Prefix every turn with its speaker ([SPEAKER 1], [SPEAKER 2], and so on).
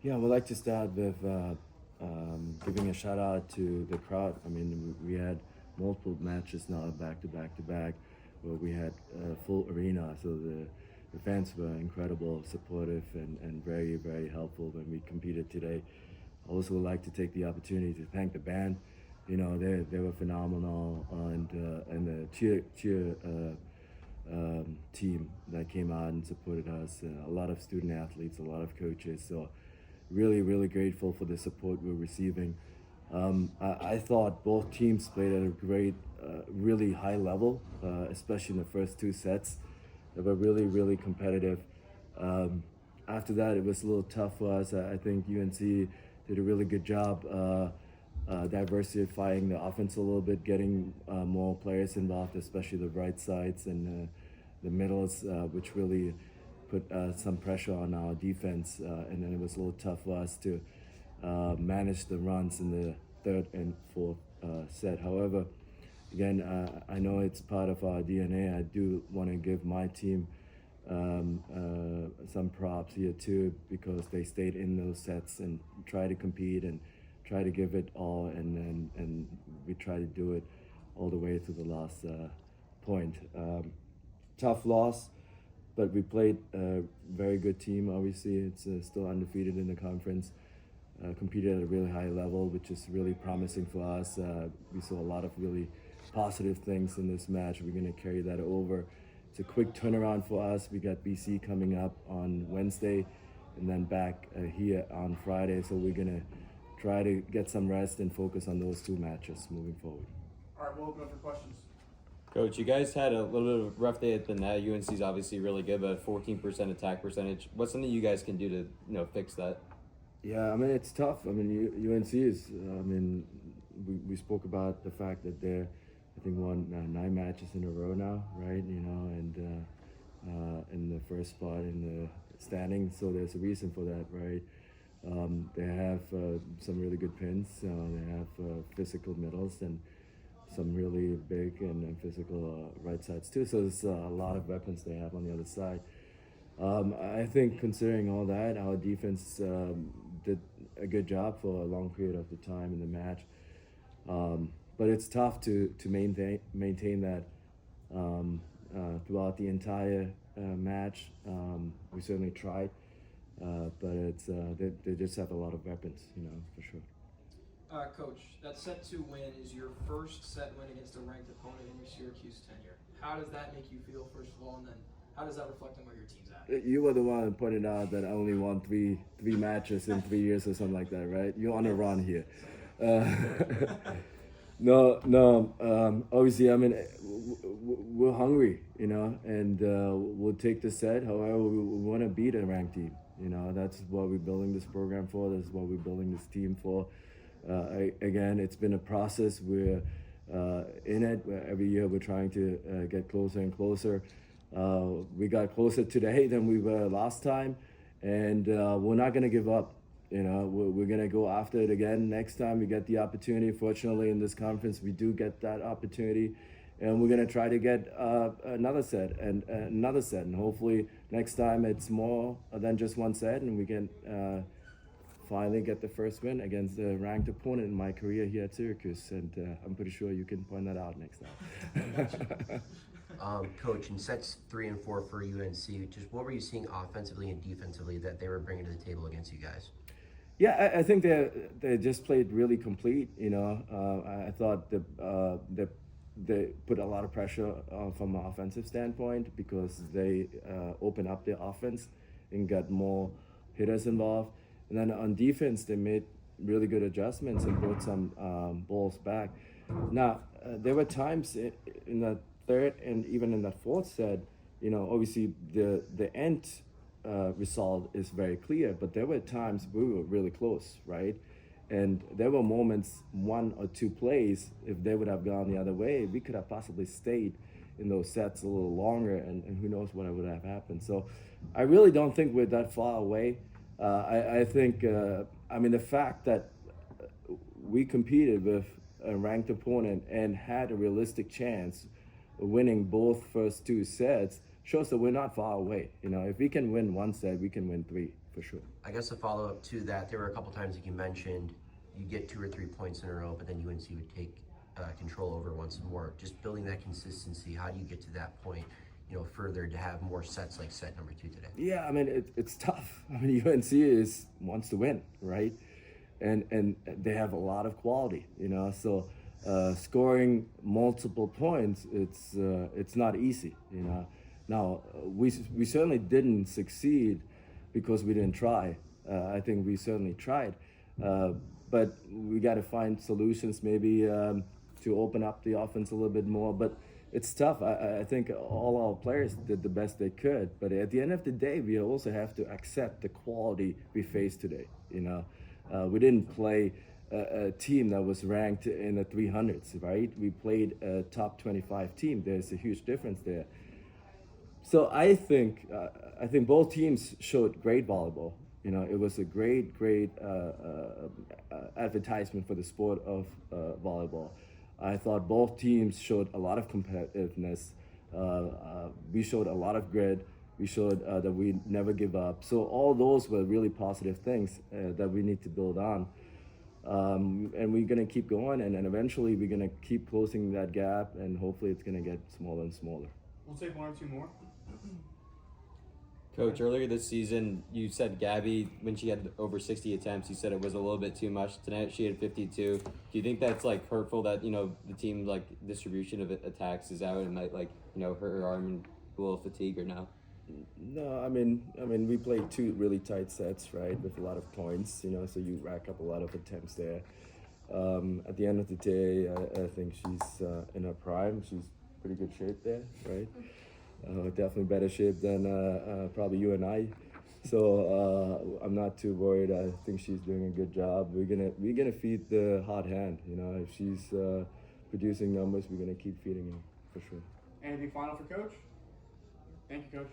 [SPEAKER 1] Yeah, I would like to start with giving a shout out to the crowd. I mean, we had multiple matches now back to back to back where we had a full arena. So the fans were incredible, supportive, and very, very helpful when we competed today. I also would like to take the opportunity to thank the band. You know, they were phenomenal, and the cheer team that came out and supported us. A lot of student athletes, a lot of coaches. So really, really grateful for the support we're receiving. I thought both teams played at a great, really high level, especially in the first two sets. They were really, really competitive. After that, it was a little tough for us. I think UNC did a really good job diversifying the offense a little bit, getting more players involved, especially the right sides and the middles, which really put some pressure on our defense. And then it was a little tough for us to manage the runs in the third and fourth set. However, again, I know it's part of our DNA. I do want to give my team some props here too, because they stayed in those sets and try to compete and try to give it all, and we try to do it all the way to the last point. Tough loss, but we played a very good team. Obviously, it's still undefeated in the conference. Competed at a really high level, which is really promising for us. We saw a lot of really positive things in this match. We're going to carry that over. It's a quick turnaround for us. We got BC coming up on Wednesday and then back here on Friday. So we're going to try to get some rest and focus on those two matches moving forward.
[SPEAKER 2] All right, we'll open up for questions.
[SPEAKER 3] Coach, you guys had a little bit of a rough day at the net. UNC's obviously really good, but 14% attack percentage. What's something you guys can do to fix that?
[SPEAKER 1] Yeah, I mean, it's tough. I mean, UNC is, we spoke about the fact that they're, I think, won 9 matches in a row now, right? You know, and in the first spot in the standings, so there's a reason for that, right? They have some really good pins. They have physical middles and some really big and physical right sides too. So there's a lot of weapons they have on the other side. I think considering all that, our defense did a good job for a long period of the time in the match. But it's tough to maintain that throughout the entire match. We certainly tried, but it's they just have a lot of weapons, you know, for sure.
[SPEAKER 2] Coach, that set 2 win is your first set win against a ranked opponent in your Syracuse tenure. How does that make you feel, first of all, and then how does that reflect on where your team's at?
[SPEAKER 1] You were the one who pointed out that I only won three matches in 3 years or something like that, right? You're on a run here. No. Obviously, I mean, we're hungry, you know, and we'll take the set. However, we want to beat a ranked team. You know, that's what we're building this program for. That's what we're building this team for. Again, it's been a process. We're in it. Every year we're trying to get closer and closer. We got closer today than we were last time, and we're not going to give up. You know, we're going to go after it again next time we get the opportunity. Fortunately, in this conference, we do get that opportunity, and we're going to try to get another set and another set. And hopefully next time it's more than just one set, and we can finally get the first win against a ranked opponent in my career here at Syracuse. And I'm pretty sure you can point that out next time.
[SPEAKER 4] Coach, in sets 3 and 4 for UNC, just what were you seeing offensively and defensively that they were bringing to the table against you guys?
[SPEAKER 1] Yeah, I think they just played really complete. You know, I thought they put a lot of pressure from an offensive standpoint because they opened up their offense and got more hitters involved. And then on defense, they made really good adjustments and brought some balls back. Now, there were times in the third and even in the fourth set, you know, obviously the end result is very clear, but there were times we were really close, right? And there were moments, 1 or 2 plays, if they would have gone the other way, we could have possibly stayed in those sets a little longer, and who knows what would have happened. So I really don't think we're that far away. I think, I mean, the fact that we competed with a ranked opponent and had a realistic chance of winning both first 2 sets shows that we're not far away. You know, if we can win 1 set, we can win 3 for sure.
[SPEAKER 4] I guess a follow up to that, there were a couple times that you mentioned you get 2 or 3 points in a row, but then UNC would take control over once more. Just building that consistency, how do you get to that point, further to have more sets like set number 2 today?
[SPEAKER 1] Yeah, I mean it's tough. I mean UNC wants to win, right? And they have a lot of quality, So scoring multiple points, it's not easy, Now we certainly didn't succeed because we didn't try. I think we certainly tried, but we got to find solutions maybe to open up the offense a little bit more. But it's tough. I think all our players did the best they could. But at the end of the day, we also have to accept the quality we faced today. We didn't play a team that was ranked in the 300s, right? We played a top 25 team. There's a huge difference there. So I think both teams showed great volleyball. It was a great advertisement for the sport of volleyball. I thought both teams showed a lot of competitiveness. We showed a lot of grit. We showed that we never give up. So all those were really positive things that we need to build on. And we're going to keep going, and eventually we're going to keep closing that gap, and hopefully it's going to get smaller and smaller.
[SPEAKER 5] We'll take 1 or 2 more.
[SPEAKER 3] Coach, earlier this season, you said Gabby, when she had over 60 attempts, you said it was a little bit too much. Tonight, she had 52. Do you think that's, hurtful that, the team, distribution of attacks is out and might, hurt her arm and a little fatigue or no?
[SPEAKER 1] No, I mean, we played 2 really tight sets, right, with a lot of points, so you rack up a lot of attempts there. At the end of the day, I think she's in her prime. She's pretty good shape there, right? Definitely better shape than probably you and I. So I'm not too worried. I think she's doing a good job. We're gonna feed the hot hand. If she's producing numbers, we're gonna keep feeding her for sure.
[SPEAKER 5] Anything final for Coach? Thank you, Coach.